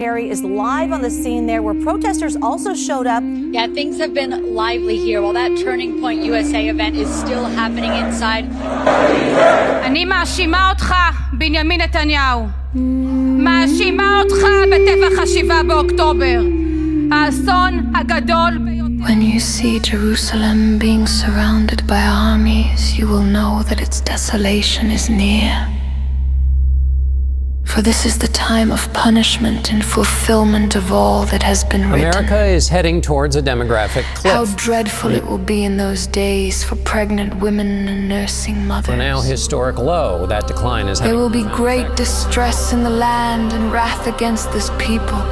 Harry is live on the scene there where protesters also showed up. Yeah, things have been lively here while that Turning Point USA event is still happening inside. אני מאשימה אותך, בנימין נתניהו. מאשימה אותך בטבח ה-7 באוקטובר. האסון הגדול ביותר. When you see Jerusalem being surrounded by armies, you will know that its desolation is near. For this is the time of punishment and fulfillment of all that has been written. America is heading towards a demographic cliff. How dreadful it will be in those days for pregnant women and nursing mothers. For now historic low, that decline is There will be great distress in the land and wrath against this people.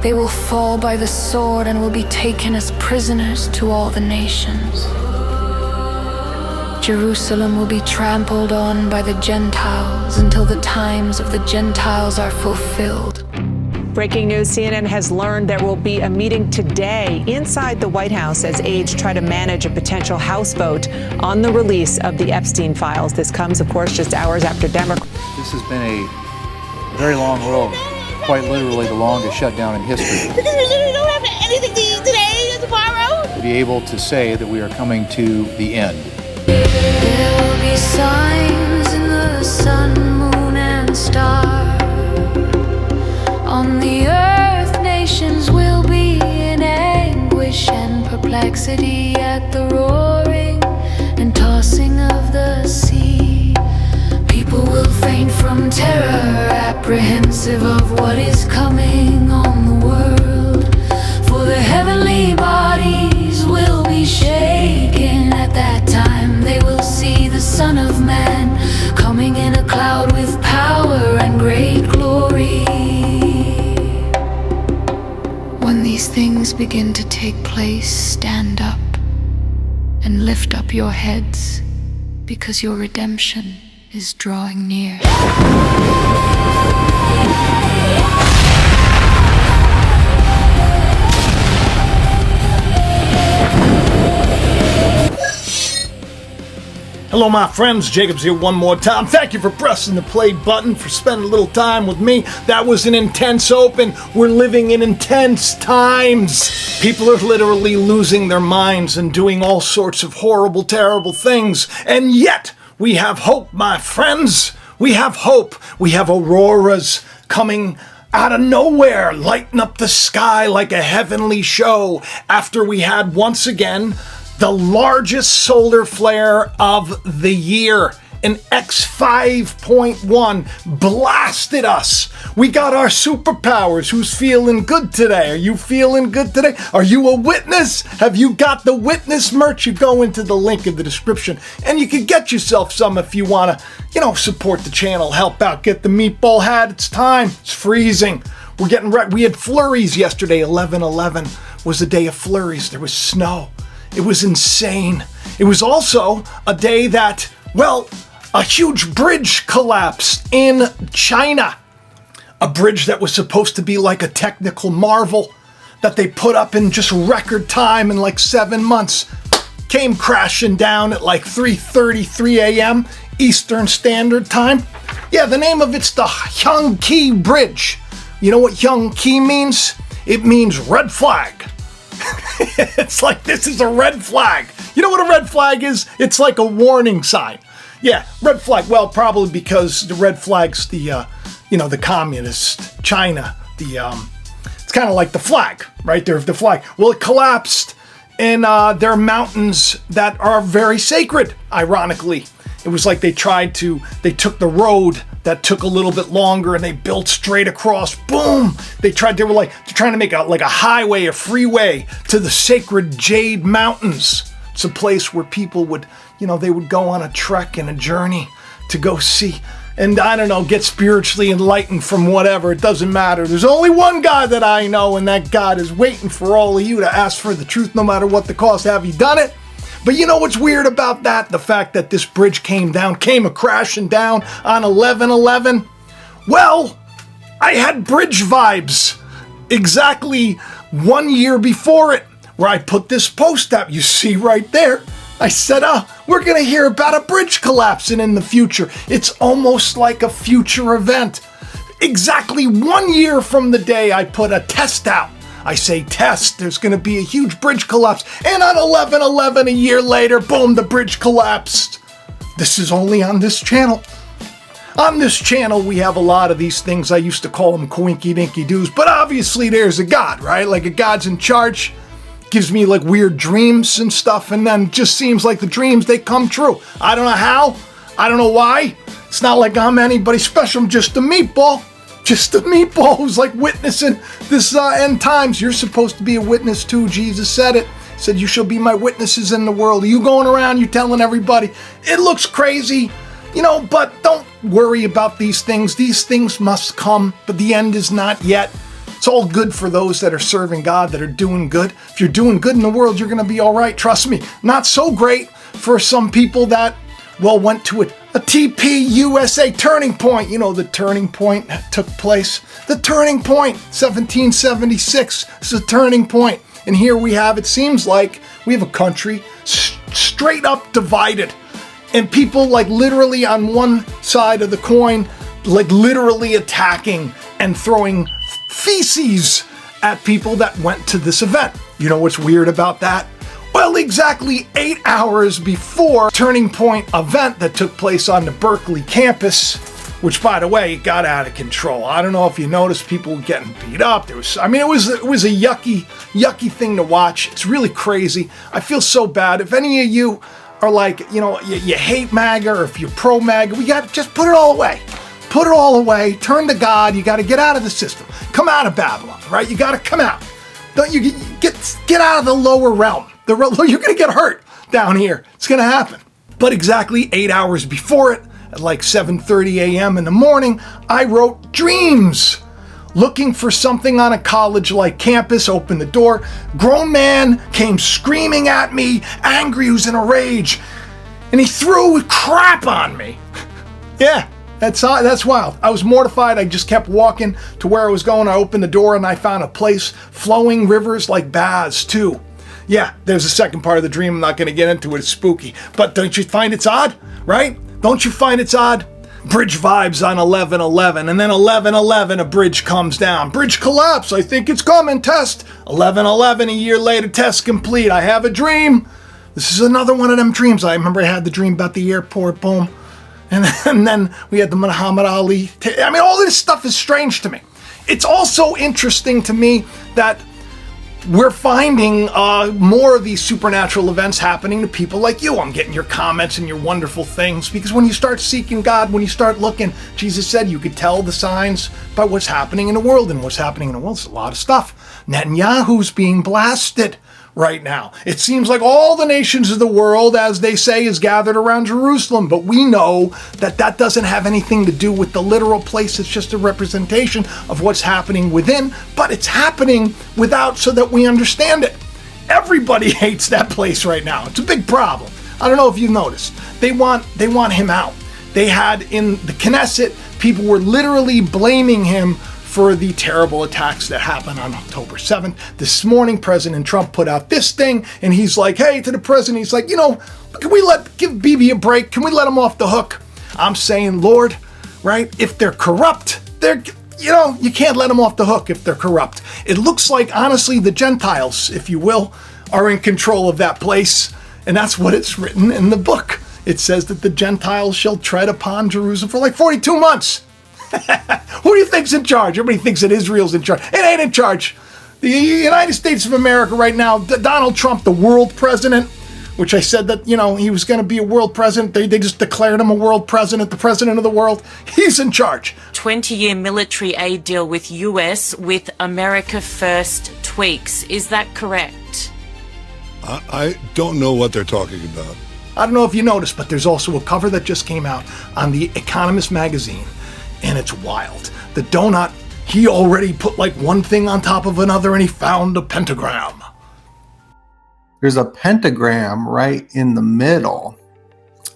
They will fall by the sword and will be taken as prisoners to all the nations. Jerusalem will be trampled on by the Gentiles until the times of the Gentiles are fulfilled. Breaking news, CNN has learned there will be a meeting today inside the White House as aides try to manage a potential House vote on the release of the Epstein files. This comes, of course, just hours after Democrats. This has been a very long road, quite literally the longest shutdown in history. Because we literally don't have anything to eat today or tomorrow. To be able to say that we are coming to the end. There will be signs in the sun, moon, and star. On the earth, nations will be in anguish and perplexity at the roaring and tossing of the sea. People will faint from terror, apprehensive of what is coming on the world. For the heavenly bodies will be shaken at that time. They will see the Son of Man coming in a cloud with power and great glory. When these things begin to take place, stand up and lift up your heads, because your redemption is drawing near. Hello my friends, Jacob's here one more time. Thank you for pressing the play button, for spending a little time with me. That was an intense open. We're living in intense times. People are literally losing their minds and doing all sorts of horrible, terrible things. And yet, we have hope, my friends. We have hope. We have auroras coming out of nowhere, lighting up the sky like a heavenly show after we had once again the largest solar flare of the year. An X5.1 blasted us. We got our superpowers. Who's feeling good today? Are you feeling good today? Are you a witness? Have you got the witness merch? You go into the link in the description and you can get yourself some if you want to, support the channel, help out, get the meatball hat. It's time. It's freezing. We're getting ready. We had flurries yesterday. 11/11 was the day of flurries. There was snow. It was insane. It was also a day that, a huge bridge collapsed in China. A bridge that was supposed to be like a technical marvel that they put up in just record time in like 7 months. Came crashing down at like 3:33 a.m. Eastern Standard Time. Yeah, the name of it's the Yongqi Bridge. You know what Yongqi means? It means red flag. It's like, this is a red flag. You know what a red flag is? It's like a warning sign. Yeah, red flag. Well, probably because the red flag's the communist China. It's kind of like the flag, right there. The flag. Well, it collapsed in their mountains that are very sacred, ironically. It was like they took the road that took a little bit longer and they built straight across. Boom! They're trying to make a highway, a freeway to the sacred Jade Mountains. It's a place where people would, they would go on a trek and a journey to go see and, get spiritually enlightened from whatever. It doesn't matter. There's only one God that I know, and that God is waiting for all of you to ask for the truth no matter what the cost. Have you done it? But you know what's weird about that? The fact that this bridge came crashing down on 11/11. Well, I had bridge vibes exactly 1 year before it, where I put this post up. You see right there. I said, we're going to hear about a bridge collapsing in the future. It's almost like a future event. Exactly 1 year from the day I put a test out. I say test, there's going to be a huge bridge collapse. And on 11/11, a year later, boom, the bridge collapsed. This is only on this channel. On this channel, we have a lot of these things. I used to call them coinky-dinky-doos, but obviously there's a God, right? Like a God's in charge, gives me like weird dreams and stuff, and then just seems like the dreams, they come true. I don't know how, I don't know why. It's not like I'm anybody special, I'm just a meatball. Just a meatball who's like witnessing this end times. You're supposed to be a witness too. Jesus said it. He said, you shall be my witnesses in the world. You going around, you telling everybody. It looks crazy, you know, but don't worry about these things. These things must come, but the end is not yet. It's all good for those that are serving God, that are doing good. If you're doing good in the world, you're going to be all right. Trust me. Not so great for some people that, well, went to a TPUSA turning point. You know, the turning point took place. The turning point, 1776. This is a turning point. And here we have, it seems like we have a country straight up divided. And people like literally on one side of the coin, like literally attacking and throwing feces at people that went to this event. You know what's weird about that? Well, exactly 8 hours before Turning Point event that took place on the Berkeley campus, which, by the way, got out of control. I don't know if you noticed, people were getting beat up. It was a yucky thing to watch. It's really crazy. I feel so bad. If any of you are like, you know, you hate MAGA, or if you're pro MAGA, we got to just put it all away. Put it all away. Turn to God. You got to get out of the system. Come out of Babylon, right? You got to come out. Don't you get out of the lower realm. You're going to get hurt down here. It's going to happen. But exactly 8 hours before it, at like 7:30 a.m. in the morning, I wrote dreams. Looking for something on a college-like campus, opened the door. Grown man came screaming at me, angry, who's in a rage. And he threw crap on me. Yeah, that's wild. I was mortified. I just kept walking to where I was going. I opened the door and I found a place, flowing rivers like baths too. Yeah, there's a second part of the dream. I'm not going to get into it. It's spooky. But don't you find it's odd, right? Don't you find it's odd? Bridge vibes on 11/11. And then 11/11, a bridge comes down. Bridge collapse. I think it's coming. Test. 11/11, a year later, test complete. I have a dream. This is another one of them dreams. I remember I had the dream about the airport. Boom. And then we had the Muhammad Ali. I mean, all this stuff is strange to me. It's also interesting to me that we're finding more of these supernatural events happening to people like you. I'm getting your comments and your wonderful things, because when you start seeking God, when you start looking, Jesus said you could tell the signs by what's happening in the world. And what's happening in the world is a lot of stuff. Netanyahu's being blasted right now. It seems like all the nations of the world, as they say, is gathered around Jerusalem. But we know that that doesn't have anything to do with the literal place. It's just a representation of what's happening within. But it's happening without, so that we understand it. Everybody hates that place right now. It's a big problem. I don't know if you've noticed. They want him out. They had in the Knesset, people were literally blaming him for the terrible attacks that happened on October 7th. This morning, President Trump put out this thing, and he's like, hey, to the president, he's like, you know, can we give Bibi a break? Can we let him off the hook? I'm saying, Lord, right, if they're corrupt, you can't let them off the hook if they're corrupt. It looks like, honestly, the Gentiles, if you will, are in control of that place, and that's what it's written in the book. It says that the Gentiles shall tread upon Jerusalem for like 42 months. Who do you think's in charge? Everybody thinks that Israel's in charge. It ain't in charge. The United States of America right now, Donald Trump, the world president, which I said that, you know, he was going to be a world president. They just declared him a world president, the president of the world. He's in charge. 20-year military aid deal with US with America First tweaks. Is that correct? I don't know what they're talking about. I don't know if you noticed, but there's also a cover that just came out on The Economist magazine. And it's wild. The donut, he already put like one thing on top of another, and he found a pentagram. There's a pentagram right in the middle.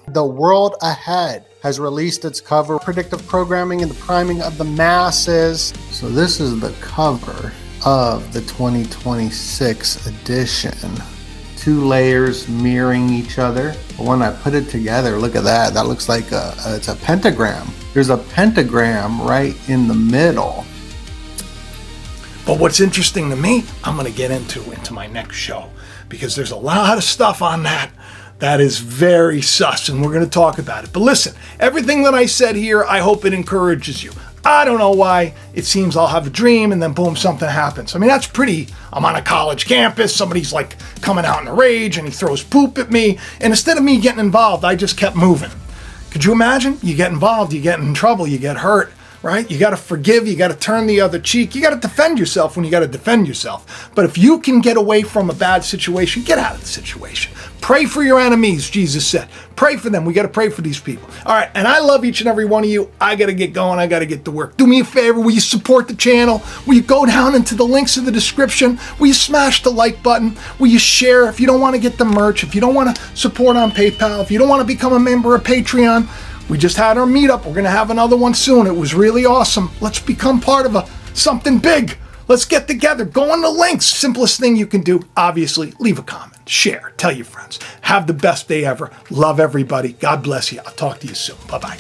The World Ahead has released its cover, Predictive Programming and the Priming of the Masses. So this is the cover of the 2026 edition. 2 layers mirroring each other. But when I put it together, look at that. That looks like it's a pentagram. There's a pentagram right in the middle. But what's interesting to me, I'm going to get into my next show, because there's a lot of stuff on that is very sus, and we're going to talk about it. But listen, everything that I said here, I hope it encourages you. I don't know why it seems I'll have a dream and then boom, something happens. I mean, that's I'm on a college campus, somebody's like coming out in a rage and he throws poop at me. And instead of me getting involved, I just kept moving. Could you imagine? You get involved, you get in trouble, you get hurt, right? You got to forgive, you got to turn the other cheek, you got to defend yourself when you got to defend yourself. But if you can get away from a bad situation, get out of the situation. Pray for your enemies, Jesus said. Pray for them. We got to pray for these people. All right, and I love each and every one of you. I got to get going. I got to get to work. Do me a favor. Will you support the channel? Will you go down into the links in the description? Will you smash the like button? Will you share if you don't want to get the merch, if you don't want to support on PayPal, if you don't want to become a member of Patreon? We just had our meetup. We're going to have another one soon. It was really awesome. Let's become part of something big. Let's get together. Go on the links. Simplest thing you can do, obviously, leave a comment, share, tell your friends. Have the best day ever. Love everybody. God bless you. I'll talk to you soon. Bye-bye.